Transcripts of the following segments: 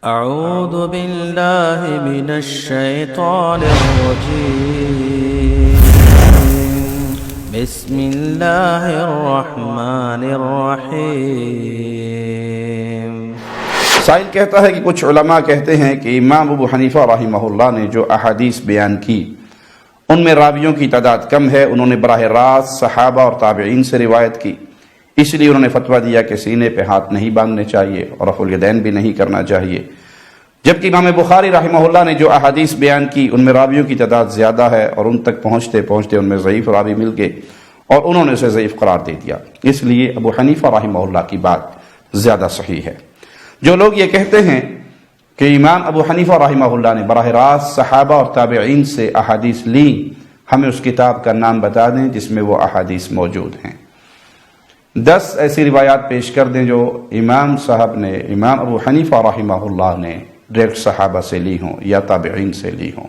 أعوذ بالله من الشيطان الرجيم بسم الله الرحمن الرحيم۔ سائل کہتا ہے کہ کچھ علماء کہتے ہیں کہ امام ابو حنیفہ رحمہ اللہ نے جو احادیث بیان کی ان میں راویوں کی تعداد کم ہے، انہوں نے براہ راست صحابہ اور تابعین سے روایت کی، اس لیے انہوں نے فتویٰ دیا کہ سینے پہ ہاتھ نہیں باندھنے چاہیے اور رفع الیدین بھی نہیں کرنا چاہیے، جبکہ امام بخاری رحمہ اللہ نے جو احادیث بیان کی ان میں راویوں کی تعداد زیادہ ہے اور ان تک پہنچتے پہنچتے ان میں ضعیف راوی مل گئے اور انہوں نے اسے ضعیف قرار دے دیا، اس لیے ابو حنیفہ رحمہ اللہ کی بات زیادہ صحیح ہے۔ جو لوگ یہ کہتے ہیں کہ امام ابو حنیفہ رحمہ اللہ نے براہ راست صحابہ اور تابعین سے احادیث لیں، ہمیں اس کتاب کا نام بتا دیں جس میں وہ احادیث موجود ہیں۔ 10 ایسی روایات پیش کر دیں جو امام ابو حنیفہ رحمہ اللہ نے ڈائریکٹ صحابہ سے لی ہوں یا تابعین سے لی ہوں۔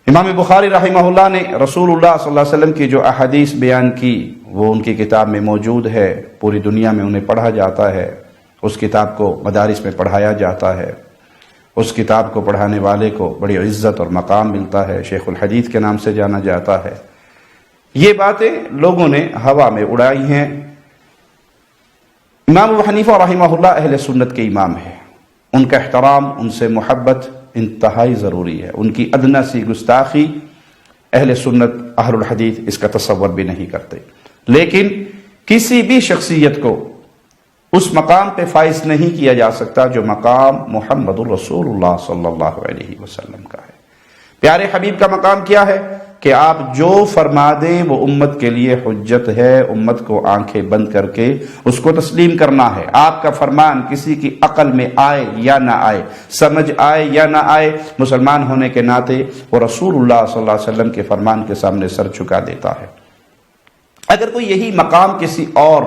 امام بخاری رحمہ اللہ نے رسول اللہ صلی اللہ علیہ وسلم کی جو احادیث بیان کی وہ ان کی کتاب میں موجود ہے، پوری دنیا میں انہیں پڑھا جاتا ہے، اس کتاب کو مدارس میں پڑھایا جاتا ہے، اس کتاب کو پڑھانے والے کو بڑی عزت اور مقام ملتا ہے، شیخ الحدیث کے نام سے جانا جاتا ہے۔ یہ باتیں لوگوں نے ہوا میں اڑائی ہیں۔ امام ابو حنیفہ رحمہ اللہ اہل سنت کے امام ہیں، ان کا احترام، ان سے محبت انتہائی ضروری ہے، ان کی ادنیٰ سی گستاخی اہل سنت اہل الحدیث اس کا تصور بھی نہیں کرتے، لیکن کسی بھی شخصیت کو اس مقام پہ فائز نہیں کیا جا سکتا جو مقام محمد الرسول اللہ صلی اللہ علیہ وسلم کا ہے۔ پیارے حبیب کا مقام کیا ہے کہ آپ جو فرما دیں وہ امت کے لیے حجت ہے، امت کو آنکھیں بند کر کے اس کو تسلیم کرنا ہے۔ آپ کا فرمان کسی کی عقل میں آئے یا نہ آئے، سمجھ آئے یا نہ آئے، مسلمان ہونے کے ناطے وہ رسول اللہ صلی اللہ علیہ وسلم کے فرمان کے سامنے سر جھکا دیتا ہے۔ اگر کوئی یہی مقام کسی اور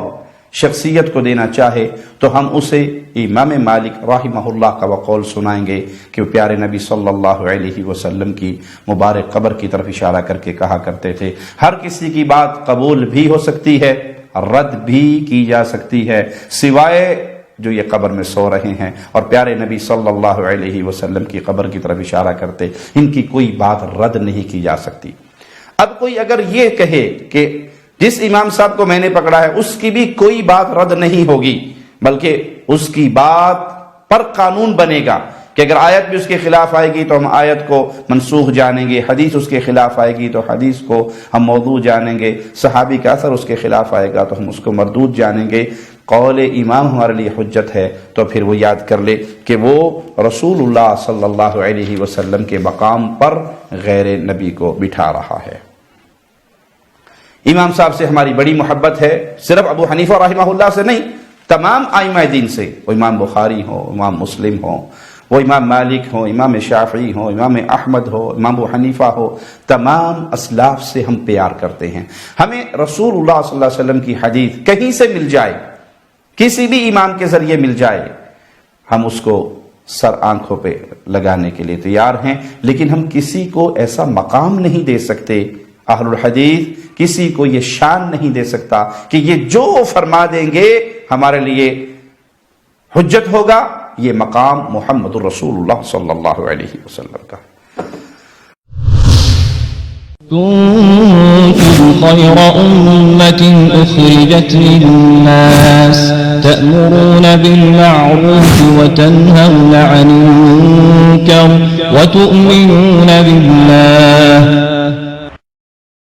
شخصیت کو دینا چاہے تو ہم اسے امام مالک رحمہ اللہ کا وقول سنائیں گے کہ وہ پیارے نبی صلی اللہ علیہ وسلم کی مبارک قبر کی طرف اشارہ کر کے کہا کرتے تھے، ہر کسی کی بات قبول بھی ہو سکتی ہے، رد بھی کی جا سکتی ہے، سوائے جو یہ قبر میں سو رہے ہیں اور پیارے نبی صلی اللہ علیہ وسلم کی قبر کی طرف اشارہ کرتے، ان کی کوئی بات رد نہیں کی جا سکتی۔ اب کوئی اگر یہ کہے کہ جس امام صاحب کو میں نے پکڑا ہے اس کی بھی کوئی بات رد نہیں ہوگی، بلکہ اس کی بات پر قانون بنے گا کہ اگر آیت بھی اس کے خلاف آئے گی تو ہم آیت کو منسوخ جانیں گے، حدیث اس کے خلاف آئے گی تو حدیث کو ہم موضوع جانیں گے، صحابی کا اثر اس کے خلاف آئے گا تو ہم اس کو مردود جانیں گے۔ قول امام ہمارے لیے حجت ہے تو پھر وہ یاد کر لے کہ وہ رسول اللہ صلی اللہ علیہ وسلم کے مقام پر غیر نبی کو بٹھا رہا ہے۔ امام صاحب سے ہماری بڑی محبت ہے، صرف ابو حنیفہ رحمہ اللہ سے نہیں، تمام ائمہ دین سے، وہ امام بخاری ہو، امام مسلم ہو، وہ امام مالک ہو، امام شافعی ہو، امام احمد ہو، امام ابو حنیفہ ہو، تمام اسلاف سے ہم پیار کرتے ہیں۔ ہمیں رسول اللہ صلی اللہ علیہ وسلم کی حدیث کہیں سے مل جائے، کسی بھی امام کے ذریعے مل جائے، ہم اس کو سر آنکھوں پہ لگانے کے لیے تیار ہیں، لیکن ہم کسی کو ایسا مقام نہیں دے سکتے، اہل الحدیث کسی کو یہ شان نہیں دے سکتا کہ یہ جو فرما دیں گے ہمارے لیے حجت ہوگا، یہ مقام محمد الرسول اللہ صلی اللہ علیہ وسلم کا۔ كنتم خير أمة أخرجت للناس تأمرون بالمعروف وتنهون عن المنكر وتؤمنون بالله